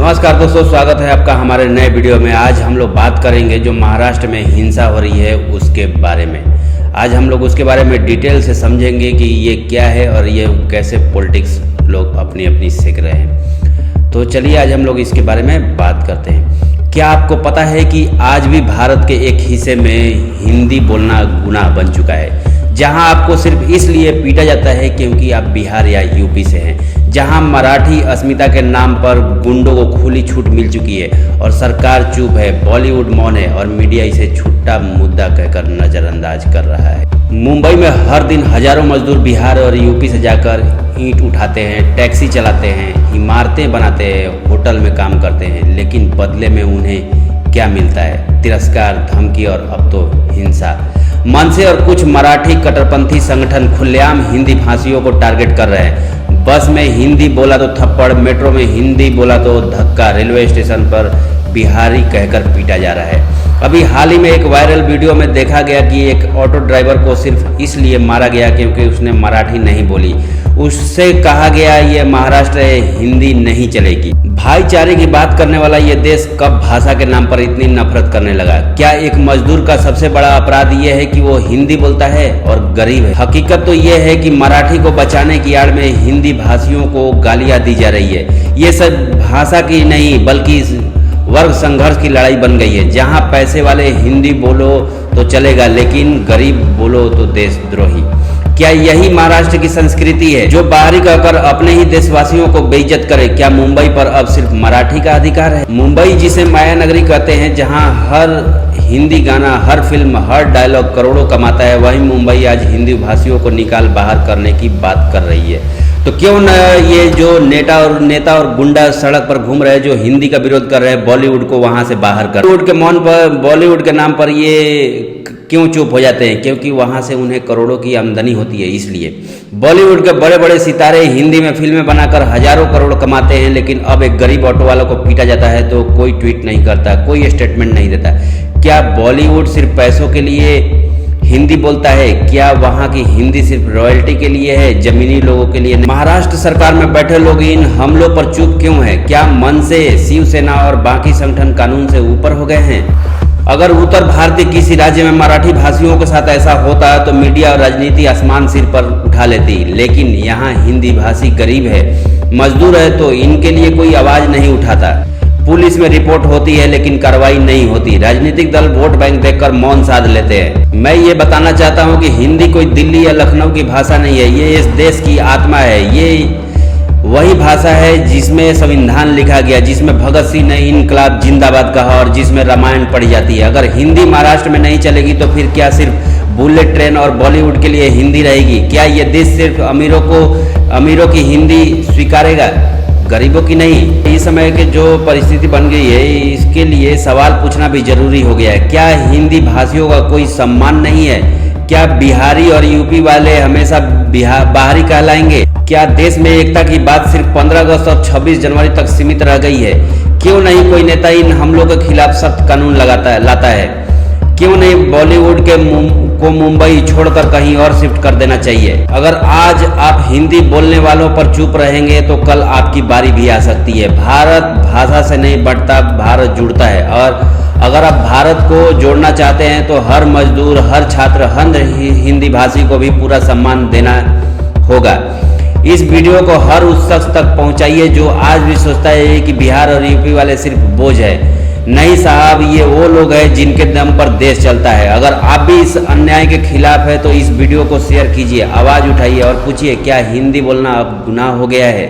नमस्कार दोस्तों, स्वागत है आपका हमारे नए वीडियो में। आज हम लोग बात करेंगे जो महाराष्ट्र में हिंसा हो रही है उसके बारे में। आज हम लोग उसके बारे में डिटेल से समझेंगे कि ये क्या है और ये कैसे पॉलिटिक्स लोग अपनी अपनी सीख रहे हैं। तो चलिए आज हम लोग इसके बारे में बात करते हैं। क्या आपको पता है कि आज भी भारत के एक हिस्से में हिंदी बोलना गुनाह बन चुका है, जहां आपको सिर्फ इसलिए पीटा जाता है क्योंकि आप बिहार या यूपी से हैं, जहां मराठी अस्मिता के नाम पर गुंडों को खुली छूट मिल चुकी है और सरकार चुप है, बॉलीवुड मौन है और मीडिया इसे छुट्टा मुद्दा कहकर नज़रअंदाज कर रहा है। मुंबई में हर दिन हजारों मजदूर बिहार और यूपी से जाकर ईंट उठाते हैं, टैक्सी चलाते हैं, इमारतें बनाते हैं, होटल में काम करते हैं, लेकिन बदले में उन्हें क्या मिलता है? तिरस्कार, धमकी और अब तो हिंसा। मनसे और कुछ मराठी कट्टरपंथी संगठन खुलेआम हिंदी भाषियों को टारगेट कर रहे हैं। बस में हिंदी बोला तो थप्पड़, मेट्रो में हिंदी बोला तो धक्का, रेलवे स्टेशन पर बिहारी कहकर पीटा जा रहा है। अभी हाल ही में एक वायरल वीडियो में देखा गया कि एक ऑटो ड्राइवर को सिर्फ इसलिए मारा गया क्योंकि उसने मराठी नहीं बोली। उससे कहा गया ये महाराष्ट्र है, हिंदी नहीं चलेगी। भाईचारे की बात करने वाला ये देश कब भाषा के नाम पर इतनी नफरत करने लगा? क्या एक मजदूर का सबसे बड़ा अपराध ये है कि वो हिंदी बोलता है और गरीब है? हकीकत तो ये है कि मराठी को बचाने की आड़ में हिंदी भाषियों को गालियां दी जा रही है। ये सब भाषा की नहीं बल्कि वर्ग संघर्ष की लड़ाई बन गई है, जहां पैसे वाले हिंदी बोलो तो चलेगा लेकिन गरीब बोलो तो देशद्रोही। क्या यही महाराष्ट्र की संस्कृति है जो बाहरी कहकर अपने ही देशवासियों को बेइज्जत करे? क्या मुंबई पर अब सिर्फ मराठी का अधिकार है? मुंबई जिसे माया नगरी कहते हैं, जहां हर हिंदी गाना, हर फिल्म, हर डायलॉग करोड़ों कमाता है, वही मुंबई आज हिंदी भाषियों को निकाल बाहर करने की बात कर रही है। तो क्यों न ये जो नेता और गुंडा सड़क पर घूम रहे हैं, जो हिंदी का विरोध कर रहे हैं, बॉलीवुड को वहां से बाहर कर। बॉलीवुड के मौन पर, बॉलीवुड के नाम पर ये क्यों चुप हो जाते हैं? क्योंकि वहां से उन्हें करोड़ों की आमदनी होती है, इसलिए। बॉलीवुड के बड़े बड़े सितारे हिंदी में फिल्में बनाकर हजारों करोड़ कमाते हैं, लेकिन अब एक गरीब ऑटो वाला को पीटा जाता है तो कोई ट्वीट नहीं करता, कोई स्टेटमेंट नहीं देता। क्या बॉलीवुड सिर्फ पैसों के लिए हिंदी बोलता है? क्या वहाँ की हिंदी सिर्फ रॉयल्टी के लिए है, जमीनी लोगों के लिए नहीं? महाराष्ट्र सरकार में बैठे लोग इन हमलों पर चुप क्यों है? क्या मन से शिवसेना और बाकी संगठन कानून से ऊपर हो गए हैं? अगर उत्तर भारतीय किसी राज्य में मराठी भाषियों के साथ ऐसा होता तो मीडिया और राजनीति आसमान सिर पर उठा लेती, लेकिन यहाँ हिंदी भाषी गरीब है, मजदूर है, तो इनके लिए कोई आवाज नहीं उठाता। पुलिस में रिपोर्ट होती है लेकिन कार्रवाई नहीं होती। राजनीतिक दल वोट बैंक देखकर मौन साध लेते हैं। मैं ये बताना चाहता हूँ कि हिंदी कोई दिल्ली या लखनऊ की भाषा नहीं है, ये इस देश की आत्मा है। ये वही भाषा है जिसमें संविधान लिखा गया, जिसमें भगत सिंह ने इनकलाब जिंदाबाद कहा और जिसमें रामायण पढ़ी जाती है। अगर हिंदी महाराष्ट्र में नहीं चलेगी तो फिर क्या सिर्फ बुलेट ट्रेन और बॉलीवुड के लिए हिंदी रहेगी? क्या ये देश सिर्फ अमीरों की हिंदी स्वीकारेगा, गरीबों की नहीं? इस समय के जो परिस्थिति बन गई है, इसके लिए सवाल पूछना भी जरूरी हो गया है। क्या हिंदी भाषियों का कोई सम्मान नहीं है? क्या बिहारी और यूपी वाले हमेशा बाहरी कहलाएंगे? क्या देश में एकता की बात सिर्फ 15 अगस्त और 26 जनवरी तक सीमित रह गई है? क्यों नहीं कोई नेता इन हमलों के खिलाफ सख्त कानून लाता है? क्यों नहीं बॉलीवुड को मुंबई छोड़कर कहीं और शिफ्ट कर देना चाहिए? अगर आज आप हिंदी बोलने वालों पर चुप रहेंगे तो कल आपकी बारी भी आ सकती है। भारत भाषा से नहीं बढ़ता, भारत जुड़ता है। और अगर आप भारत को जोड़ना चाहते हैं तो हर मजदूर, हर छात्र, हर हिंदी भाषी को भी पूरा सम्मान देना होगा। इस वीडियो को हर उस शख्स तक पहुंचाइए जो आज भी सोचता है कि बिहार और यूपी वाले सिर्फ बोझ है। नहीं साहब, ये वो लोग हैं जिनके दम पर देश चलता है। अगर आप भी इस अन्याय के खिलाफ है तो इस वीडियो को शेयर कीजिए, आवाज़ उठाइए और पूछिए क्या हिंदी बोलना अब गुनाह हो गया है?